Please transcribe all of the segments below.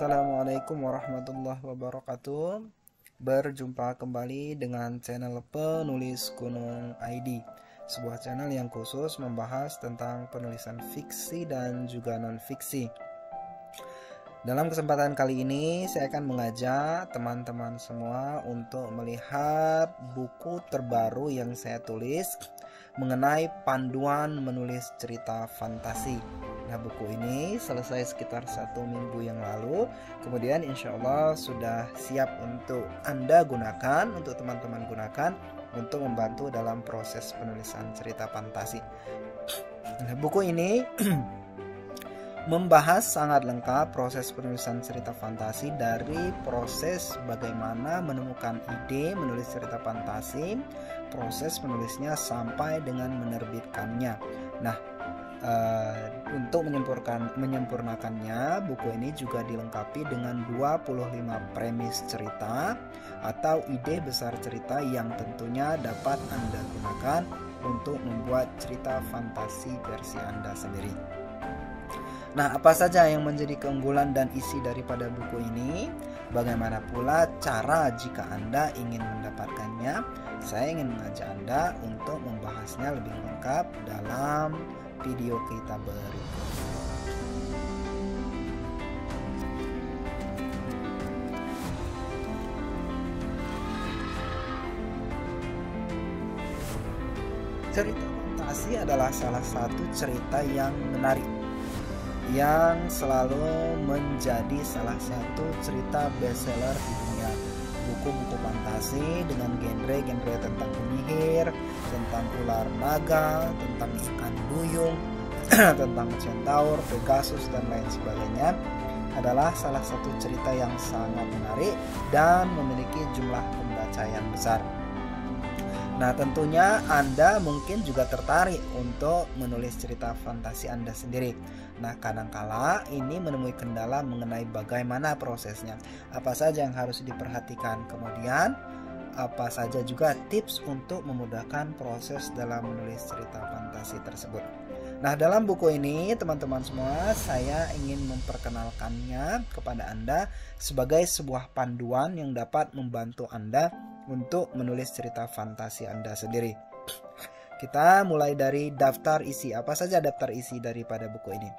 Assalamualaikum warahmatullahi wabarakatuh. Berjumpa kembali dengan channel Penulis Gunung ID, sebuah channel yang khusus membahas tentang penulisan fiksi dan juga non-fiksi. Dalam kesempatan kali ini saya akan mengajak teman-teman semua untuk melihat buku terbaru yang saya tulis mengenai panduan menulis cerita fantasi. Nah, buku ini selesai sekitar 1 minggu yang lalu. Kemudian insya Allah sudah siap untuk Anda gunakan, untuk teman-teman gunakan untuk membantu dalam proses penulisan cerita fantasi. Nah, buku ini membahas sangat lengkap proses penulisan cerita fantasi, dari proses bagaimana menemukan ide menulis cerita fantasi, proses menulisnya sampai dengan menerbitkannya. Nah, untuk menyempurnakannya, buku ini juga dilengkapi dengan 25 premis cerita atau ide besar cerita yang tentunya dapat Anda gunakan untuk membuat cerita fantasi versi Anda sendiri. Nah, apa saja yang menjadi keunggulan dan isi daripada buku ini? Bagaimana pula cara jika Anda ingin mendapatkannya? Saya ingin mengajak Anda untuk membahasnya lebih lengkap dalam video kita berikut. Cerita fantasi adalah salah satu cerita yang menarik, yang selalu menjadi salah satu cerita bestseller di dunia. Buku-buku fantasi dengan genre-genre tentang penyihir, tentang ular naga, tentang ikan duyung, tentang centaur, Pegasus, dan lain sebagainya adalah salah satu cerita yang sangat menarik dan memiliki jumlah pembaca yang besar. Nah, tentunya Anda mungkin juga tertarik untuk menulis cerita fantasi Anda sendiri. Nah, kadangkala ini menemui kendala mengenai bagaimana prosesnya, apa saja yang harus diperhatikan, kemudian apa saja juga tips untuk memudahkan proses dalam menulis cerita fantasi tersebut. Nah, dalam buku ini teman-teman semua, saya ingin memperkenalkannya kepada Anda sebagai sebuah panduan yang dapat membantu Anda untuk menulis cerita fantasi Anda sendiri. Kita mulai dari daftar isi. Apa saja daftar isi daripada buku ini?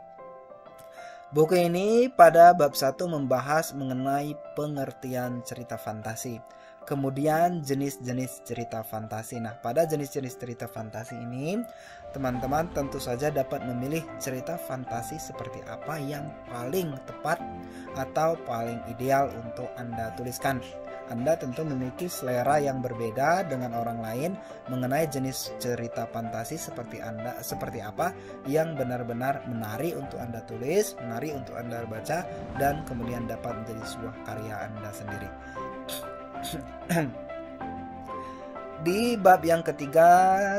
Buku ini pada bab 1 membahas mengenai pengertian cerita fantasi. Kemudian jenis-jenis cerita fantasi. Nah, pada jenis-jenis cerita fantasi ini, teman-teman tentu saja dapat memilih cerita fantasi seperti apa yang paling tepat atau paling ideal untuk Anda tuliskan. Anda tentu memiliki selera yang berbeda dengan orang lain mengenai jenis cerita fantasi seperti apa yang benar-benar menarik untuk Anda tulis, menarik untuk Anda baca, dan kemudian dapat menjadi sebuah karya Anda sendiri. Di bab yang ketiga,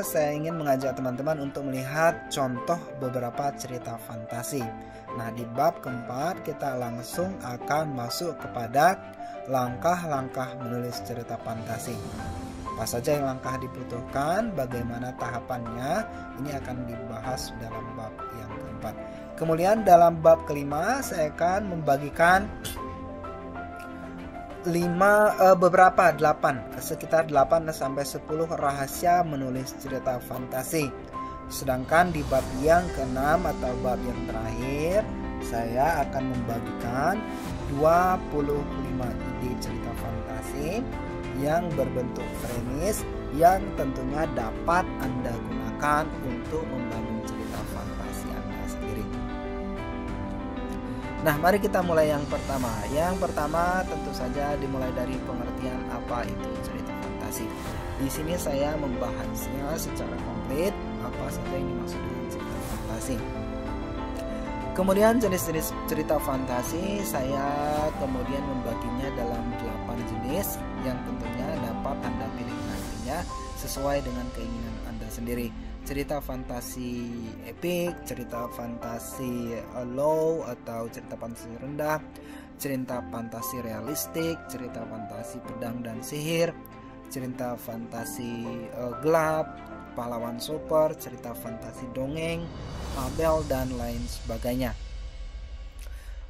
saya ingin mengajak teman-teman untuk melihat contoh beberapa cerita fantasi. Nah, di bab keempat kita langsung akan masuk kepada langkah-langkah menulis cerita fantasi. Apa saja yang langkah dibutuhkan, bagaimana tahapannya, ini akan dibahas dalam bab yang keempat. Kemudian dalam bab kelima, saya akan membagikan sekitar 8 sampai 10 rahasia menulis cerita fantasi. Sedangkan di bab yang keenam atau bab yang terakhir, saya akan membagikan 25 ide cerita fantasi yang berbentuk premis yang tentunya dapat Anda gunakan untuk membangun cerita fantasi Anda sendiri. Nah, mari kita mulai yang pertama. Yang pertama tentu saja dimulai dari pengertian apa itu cerita fantasi. Di sini saya membahasnya secara komplit apa saja yang dimaksud dengan cerita fantasi. Kemudian jenis-jenis cerita fantasi saya kemudian membaginya dalam 8 jenis yang tentunya dapat Anda pilih nantinya sesuai dengan keinginan Anda sendiri. Cerita fantasi epic, cerita fantasi low atau cerita fantasi rendah, cerita fantasi realistik, cerita fantasi pedang dan sihir, cerita fantasi gelap, pahlawan super, cerita fantasi dongeng, fabel, dan lain sebagainya.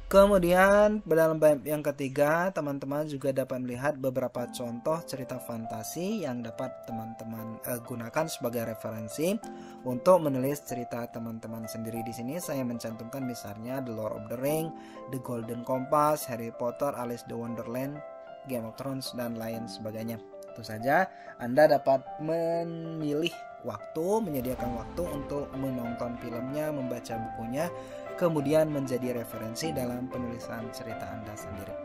Kemudian dalam bab yang ketiga, teman-teman juga dapat melihat beberapa contoh cerita fantasi yang dapat teman-teman gunakan sebagai referensi untuk menulis cerita teman-teman sendiri. Di sini saya mencantumkan misalnya The Lord of the Ring, The Golden Compass, Harry Potter, Alice in Wonderland, Game of Thrones, dan lain sebagainya. Tentu saja Anda dapat memilih waktu, menyediakan waktu untuk menonton filmnya, membaca bukunya, kemudian menjadi referensi dalam penulisan cerita Anda sendiri.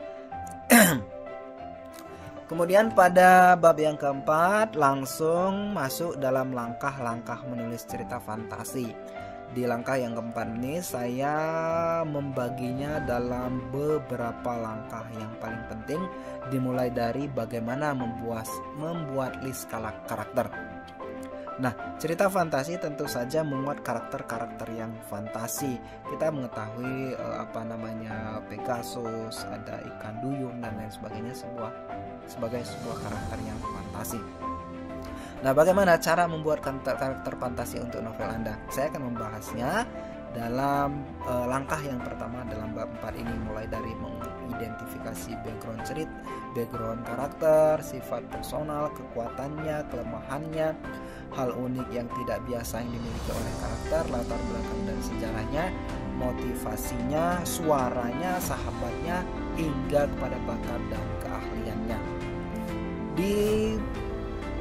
Kemudian pada bab yang keempat langsung masuk dalam langkah-langkah menulis cerita fantasi. Di langkah yang keempat ini saya membaginya dalam beberapa langkah yang paling penting, dimulai dari bagaimana membuat list karakter. Nah, cerita fantasi tentu saja memuat karakter-karakter yang fantasi. Kita mengetahui Pegasus, ada ikan duyung dan lain sebagainya sebagai sebuah karakter yang fantasi. Nah, bagaimana cara membuat karakter fantasi untuk novel Anda? Saya akan membahasnya dalam langkah yang pertama dalam bab 4 ini, mulai dari mengidentifikasi background cerita, background karakter, sifat personal, kekuatannya, kelemahannya, hal unik yang tidak biasa yang dimiliki oleh karakter, latar belakang dan sejarahnya, motivasinya, suaranya, sahabatnya, hingga kepada bakat dan keahliannya. Di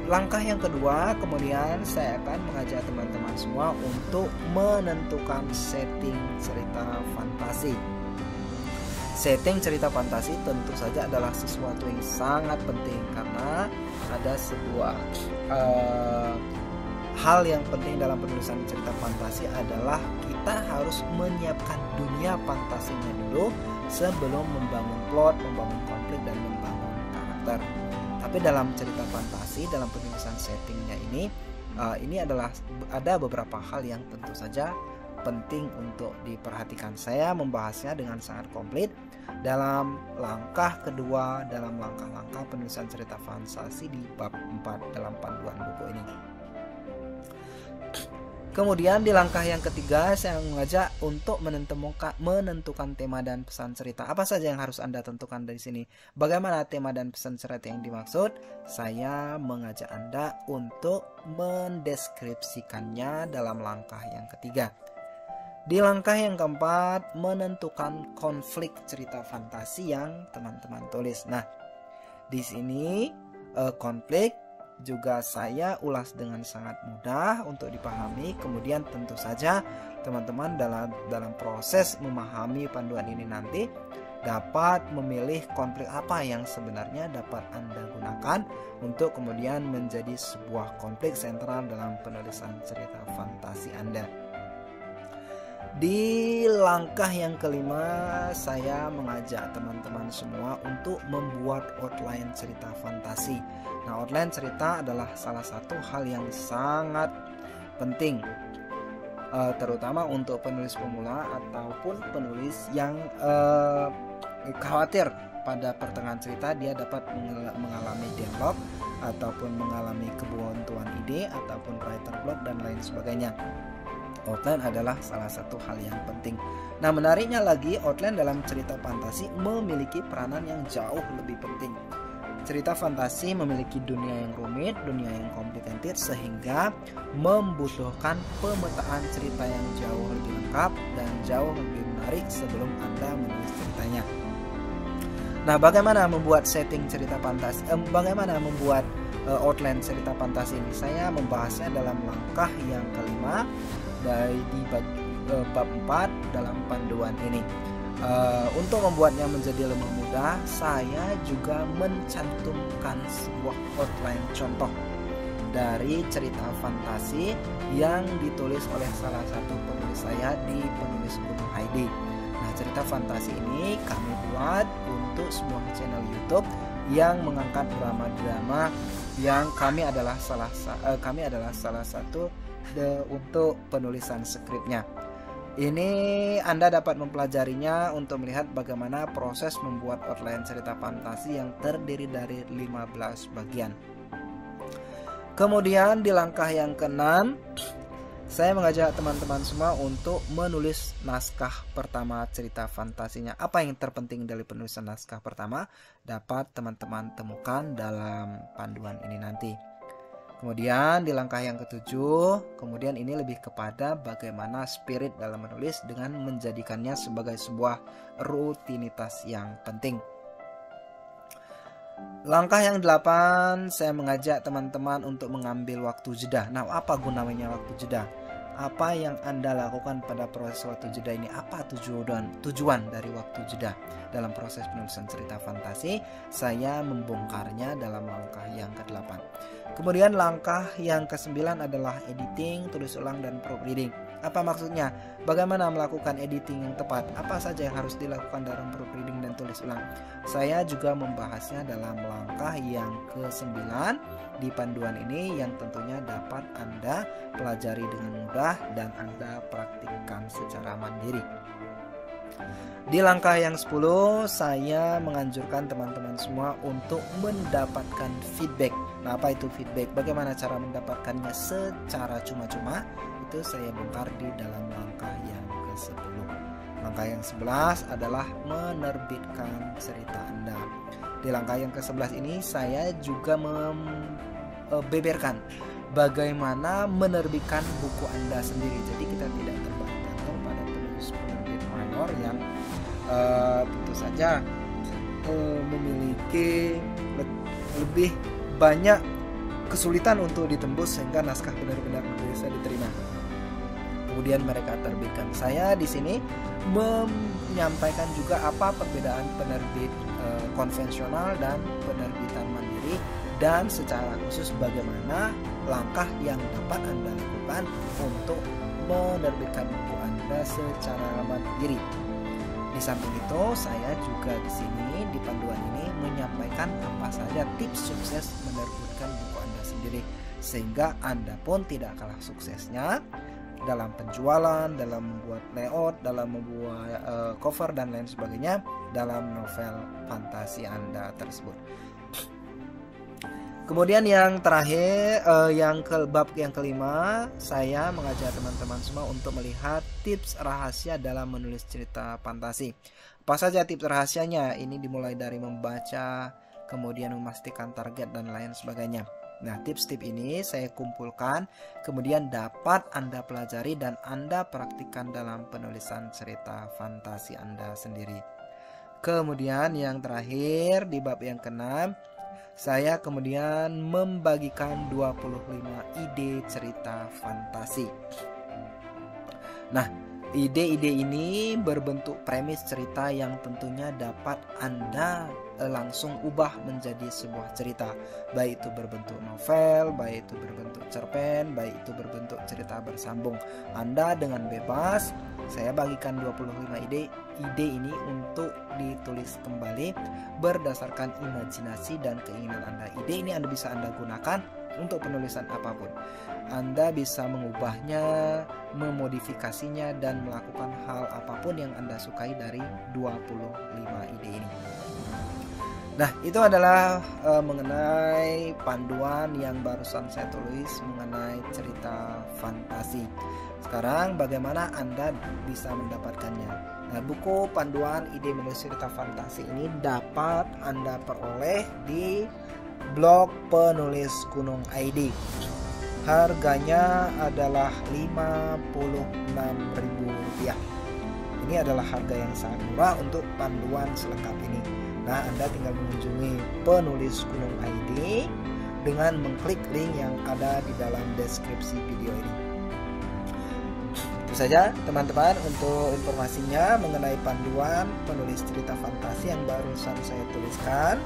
langkah yang kedua, kemudian saya akan mengajak teman-teman semua untuk menentukan setting cerita fantasi. Setting cerita fantasi tentu saja adalah sesuatu yang sangat penting, karena ada sebuah hal yang penting dalam penulisan cerita fantasi adalah kita harus menyiapkan dunia fantasinya dulu sebelum membangun plot, membangun konflik, dan membangun karakter. Tapi dalam cerita fantasi, dalam penulisan settingnya ini adalah ada beberapa hal yang tentu saja penting untuk diperhatikan. Saya membahasnya dengan sangat komplit dalam langkah kedua dalam langkah-langkah penulisan cerita fantasi di bab 4 dalam panduan buku ini. Kemudian di langkah yang ketiga saya mengajak untuk menentukan tema dan pesan cerita. Apa saja yang harus Anda tentukan dari sini? Bagaimana tema dan pesan cerita yang dimaksud? Saya mengajak Anda untuk mendeskripsikannya dalam langkah yang ketiga. Di langkah yang keempat, menentukan konflik cerita fantasi yang teman-teman tulis. Nah, di sini konflik juga saya ulas dengan sangat mudah untuk dipahami. Kemudian tentu saja teman-teman dalam proses memahami panduan ini nanti dapat memilih konflik apa yang sebenarnya dapat Anda gunakan untuk kemudian menjadi sebuah konflik sentral dalam penulisan cerita fantasi Anda. Di langkah yang kelima, saya mengajak teman-teman semua untuk membuat outline cerita fantasi. Nah, outline cerita adalah salah satu hal yang sangat penting, terutama untuk penulis pemula ataupun penulis yang khawatir pada pertengahan cerita dia dapat mengalami dialog ataupun mengalami kebuntuan ide ataupun writer block dan lain sebagainya. Outline adalah salah satu hal yang penting. Nah, menariknya lagi, outline dalam cerita fantasi memiliki peranan yang jauh lebih penting. Cerita fantasi memiliki dunia yang rumit, dunia yang complicated, sehingga membutuhkan pemetaan cerita yang jauh lebih lengkap dan jauh lebih menarik sebelum Anda menulis ceritanya. Nah, bagaimana membuat setting cerita fantasi? Bagaimana membuat outline cerita fantasi ini? Saya membahasnya dalam langkah yang kelima dari di bab 4 dalam panduan ini. Untuk membuatnya menjadi lebih mudah, saya juga mencantumkan sebuah outline contoh dari cerita fantasi yang ditulis oleh salah satu penulis saya di Penulis Gunung ID. Nah, cerita fantasi ini kami buat untuk sebuah channel YouTube yang mengangkat drama-drama yang kami adalah salah satu untuk penulisan skripnya. Ini Anda dapat mempelajarinya untuk melihat bagaimana proses membuat outline cerita fantasi yang terdiri dari 15 bagian. Kemudian di langkah yang keenam, saya mengajak teman-teman semua untuk menulis naskah pertama cerita fantasinya. Apa yang terpenting dari penulisan naskah pertama dapat teman-teman temukan dalam panduan ini nanti. Kemudian di langkah yang ketujuh, kemudian ini lebih kepada bagaimana spirit dalam menulis dengan menjadikannya sebagai sebuah rutinitas yang penting. Langkah yang 8, saya mengajak teman-teman untuk mengambil waktu jeda. Nah, apa gunanya waktu jeda? Apa yang Anda lakukan pada proses waktu jeda ini? Apa tujuan dari waktu jeda dalam proses penulisan cerita fantasi? Saya membongkarnya dalam langkah yang ke-8. Kemudian langkah yang ke-9 adalah editing, tulis ulang, dan proofreading. Apa maksudnya? Bagaimana melakukan editing yang tepat? Apa saja yang harus dilakukan dalam proofreading dan tulis ulang? Saya juga membahasnya dalam langkah yang ke-9 di panduan ini yang tentunya dapat Anda pelajari dengan mudah dan Anda praktikkan secara mandiri. Di langkah yang 10, saya menganjurkan teman-teman semua untuk mendapatkan feedback. Nah, apa itu feedback? Bagaimana cara mendapatkannya secara cuma-cuma? Itu saya bongkar di dalam langkah yang ke-10. Langkah yang 11 adalah menerbitkan cerita Anda. Di langkah yang ke-11 ini saya juga membeberkan bagaimana menerbitkan buku Anda sendiri. Jadi kita tidak tergantung pada penerbit mayor yang tentu saja memiliki lebih banyak kesulitan untuk ditembus sehingga naskah benar-benar bisa diterima. Kemudian mereka terbitkan. Saya di sini menyampaikan juga apa perbedaan penerbit konvensional dan penerbitan mandiri, dan secara khusus bagaimana langkah yang dapat Anda lakukan untuk menerbitkan buku Anda secara mandiri. Di samping itu, saya juga di sini di panduan ini menyampaikan apa saja tips sukses menerbitkan buku Anda sendiri, sehingga Anda pun tidak kalah suksesnya dalam penjualan, dalam membuat layout, dalam membuat cover dan lain sebagainya dalam novel fantasi Anda tersebut. Kemudian yang terakhir, bab yang kelima, saya mengajak teman-teman semua untuk melihat tips rahasia dalam menulis cerita fantasi. Apa saja tips rahasianya? Ini dimulai dari membaca, kemudian memastikan target dan lain sebagainya. Nah, tips-tips ini saya kumpulkan, kemudian dapat Anda pelajari dan Anda praktikkan dalam penulisan cerita fantasi Anda sendiri. Kemudian yang terakhir di bab yang ke-6, saya kemudian membagikan 25 ide cerita fantasi. Nah, ide-ide ini berbentuk premis cerita yang tentunya dapat Anda langsung ubah menjadi sebuah cerita, baik itu berbentuk novel, baik itu berbentuk cerpen, baik itu berbentuk cerita bersambung. Anda dengan bebas, saya bagikan 25 ide ini untuk ditulis kembali berdasarkan imajinasi dan keinginan Anda. Ide ini Anda bisa Anda gunakan untuk penulisan apapun. Anda bisa mengubahnya, memodifikasinya, dan melakukan hal apapun yang Anda sukai dari 25 ide ini. Nah, itu adalah mengenai panduan yang barusan saya tulis mengenai cerita fantasi. Sekarang bagaimana Anda bisa mendapatkannya? Nah, buku panduan ide menulis cerita fantasi ini dapat Anda peroleh di blog penulis Gunung ID. Harganya adalah Rp56.000. Ini adalah harga yang sangat murah untuk panduan selengkap ini. Nah, Anda tinggal mengunjungi penulis Gunung ID dengan mengklik link yang ada di dalam deskripsi video ini. Itu saja teman-teman untuk informasinya mengenai panduan penulis cerita fantasi yang barusan saya tuliskan.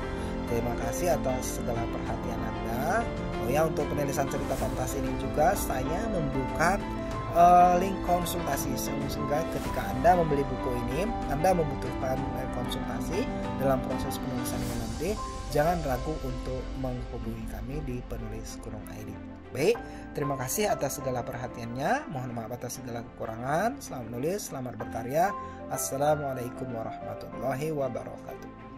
Terima kasih atas segala perhatian Anda. Oh ya, untuk penulisan cerita fantasi ini juga saya membuka link konsultasi, sehingga ketika Anda membeli buku ini, Anda membutuhkan konsultasi dalam proses penulisannya nanti, jangan ragu untuk menghubungi kami di penulis Gunung ID. Baik, terima kasih atas segala perhatiannya. Mohon maaf atas segala kekurangan. Selamat menulis, selamat berkarya. Assalamualaikum warahmatullahi wabarakatuh.